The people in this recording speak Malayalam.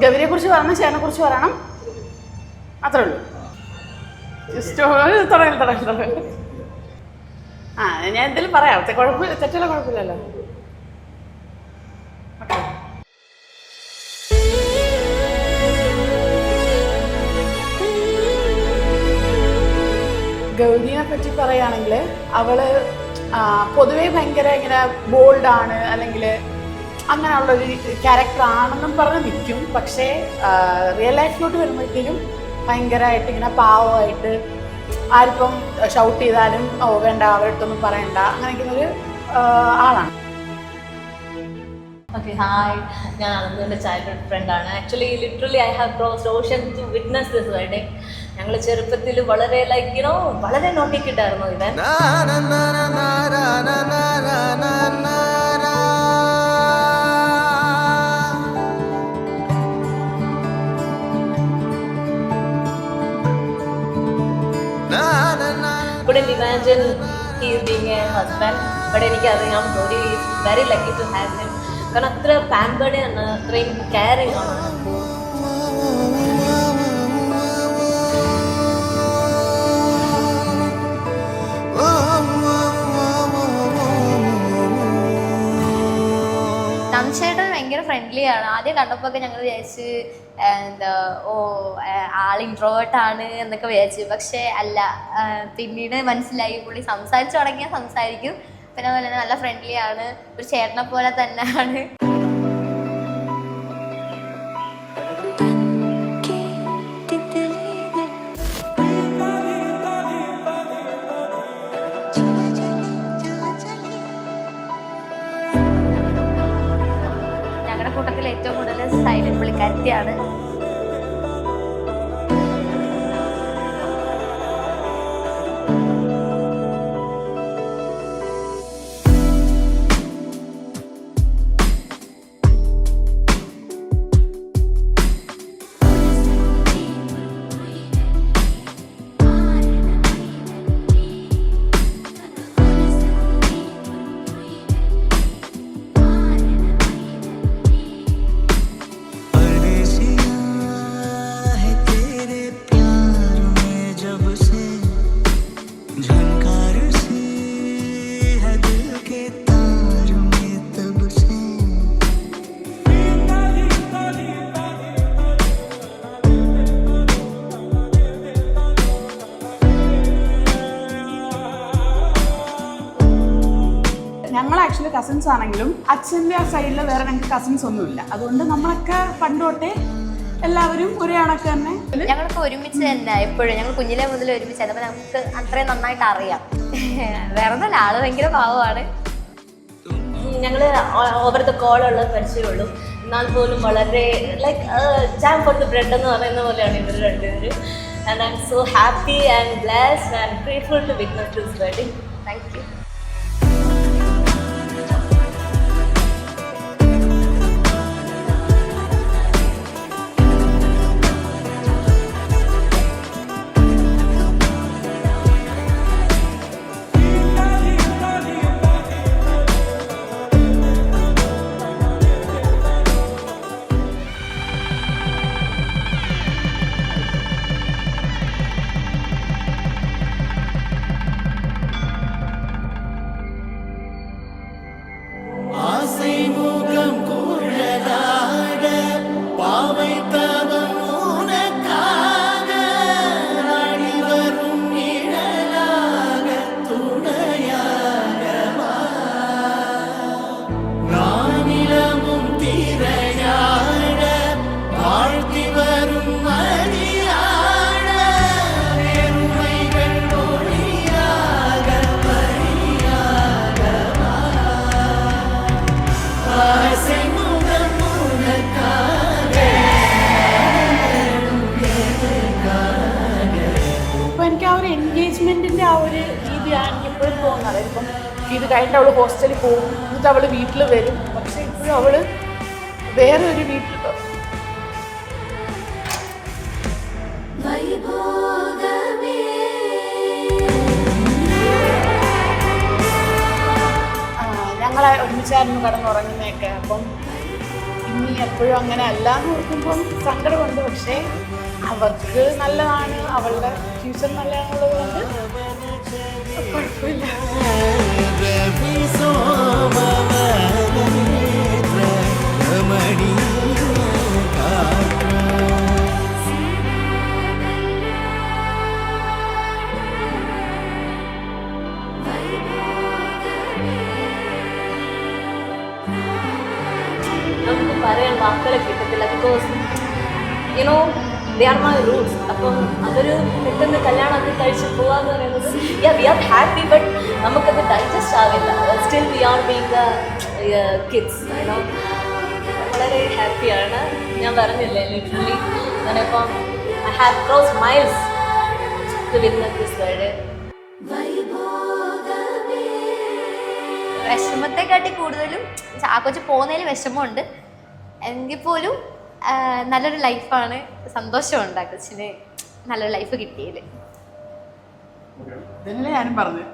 ഗൗരിയെ കുറിച്ച് പറയണം, ചേട്ടനെ കുറിച്ച് പറയണം, അത്രേ ഉള്ളൂ. തുടങ്ങി. ആ ഞാൻ എന്തെങ്കിലും പറയാം, കുഴപ്പമില്ല, തെറ്റുള്ള കുഴപ്പമില്ലല്ലോ. ഓക്കെ. ഗൗരിയെ പറ്റി പറയുകയാണെങ്കിൽ അവള് പൊതുവേ ഭയങ്കര ഇങ്ങനെ ബോൾഡാണ്, അല്ലെങ്കിൽ അങ്ങനെയുള്ളൊരു ക്യാരക്ടറാണെന്നും പറഞ്ഞ് നിൽക്കും. പക്ഷേ റിയൽ ലൈഫിലോട്ട് വരുമ്പോഴത്തേക്കും ഭയങ്കരമായിട്ട് ഇങ്ങനെ പാവമായിട്ട് ആരിപ്പം ഷൗട്ട് ചെയ്താലും ഓ വേണ്ട അവരടുത്തൊന്നും പറയണ്ട അങ്ങനെയൊക്കെയൊരു ആളാണ്. ഓക്കെ, ഹായ്, ഞാൻ അനന്തുവിൻ്റെ ചൈൽഡ്ഹുഡ് ഫ്രണ്ടാണ്. Actually literally I have crossed ocean to witness this birthday. ഞങ്ങൾ ചെറുപ്പത്തിൽ വളരെ വളരെ നോട്ടി കിട്ടായിരുന്നു ഇവൻ. Couldn't imagine he is being a husband, but എനിക്കറിയാം Gauri is very lucky to have him. കാരണം അത്ര പാമ്പേർഡ് ആണ്, അത്രയും കെയറിങ് ആണ്. നന്ദുചേട്ടൻ ഭയങ്കര ഫ്രണ്ട്ലി ആണ്. ആദ്യം കണ്ടപ്പോൾ ഒക്കെ ഞങ്ങൾ വിചാരിച്ച് ആൾ ഇൻട്രോവേർട്ടാണ് എന്നൊക്കെ വിചാരിച്ചു. പക്ഷേ അല്ല, പിന്നീട് മനസ്സിലായി പുള്ളി സംസാരിച്ചു തുടങ്ങിയാൽ സംസാരിക്കും. പിന്നെ അതുപോലെ തന്നെ നല്ല ഫ്രണ്ട്ലി ആണ്, ഒരു ചേട്ടനെ പോലെ തന്നെയാണ്. ഞങ്ങളുടെ കൂട്ടത്തിൽ ഏറ്റവും കൂടുതൽ സൈലന്റ് പുള്ളിക്കാരത്തിയാണ്. ഞങ്ങൾ ആക്ച്വലി കസിൻസ് ആണെങ്കിലും അച്ഛൻ്റെ ആ സൈഡിൽ വേറെ ഞങ്ങൾക്ക് കസിൻസ് ഒന്നുമില്ല. അതുകൊണ്ട് നമ്മളൊക്കെ പണ്ട് തൊട്ടേ എല്ലാവരും ഒരേ കണക്ക് തന്നെ. ഞങ്ങളൊക്കെ ഒരുമിച്ച് തന്നെ എപ്പോഴും, ഞങ്ങൾ കുഞ്ഞിലെ മുതൽ ഒരുമിച്ച് തന്നെ. അപ്പോൾ നമുക്ക് അത്രയും നന്നായിട്ട് അറിയാം. വേറെ ഒന്നല്ല, ആള് ഭയങ്കര പാവമാണ്. ഞങ്ങൾ ഓവർ ദ കോളുള്ള പരിചയമുള്ളൂ. എന്നാൽ പോലും വളരെ ജാം ഫോർ ദ ബ്രെഡ് എന്ന് പറയുന്ന പോലെയാണ് ഇവർ രണ്ടുപേരും. And I am so happy and blessed and grateful to witness this wedding. Thank you. എൻഗേജ്മെൻറ്റിൻ്റെ ആ ഒരു രീതിയാണ് എനിക്കിപ്പോഴും തോന്നുന്നത്. ഇപ്പം ഇത് കഴിഞ്ഞിട്ട് അവൾ ഹോസ്റ്റലിൽ പോകും, എന്നിട്ട് അവൾ വീട്ടിൽ വരും. പക്ഷേ ഇപ്പോഴും അവൾ വേറെ ഒരു വീട്ടിൽ ഞങ്ങൾ ഒരുമിച്ചായിരുന്നു കിടന്നുറങ്ങുന്നതൊക്കെ. അപ്പം ഇനി എപ്പോഴും അങ്ങനെ അല്ല എന്ന് ഓർക്കുമ്പം സങ്കടമുണ്ട്. പക്ഷേ അവർക്ക് നല്ലതാണ്, അവളുടെ ഫ്യൂച്ചർ നല്ലതാണുള്ളത് കൊണ്ട് കുഴപ്പമില്ല. നമുക്ക് പറയാൻ വാക്കുകളെ കിട്ടത്തില്ല. Because you know they are my roots. അപ്പം അവർ പെട്ടെന്ന് കല്യാണമൊക്കെ കഴിച്ച് പോകാന്ന് പറയുന്നത് വി ആർ ഹാപ്പി, ബട്ട് നമുക്കത് ഡൈജസ്റ്റ് ആവില്ല. Still we are being the kids. You know വളരെ ഹാപ്പിയാണ്. ഞാൻ പറഞ്ഞില്ലേ, ലിറ്ററലി ഞാനിപ്പം I have cross miles to witness this birthday. വിഷമത്തെക്കാട്ടി കൂടുതലും ചാക്കോച്ച് പോകുന്നതിൽ വിഷമമുണ്ട്. എങ്കിൽ പോലും നല്ലൊരു ലൈഫാണ്, സന്തോഷമുണ്ട് ആ കൊച്ചിന് നല്ലൊരു ലൈഫ് കിട്ടിയതിൽ. ഞാനും പറഞ്ഞു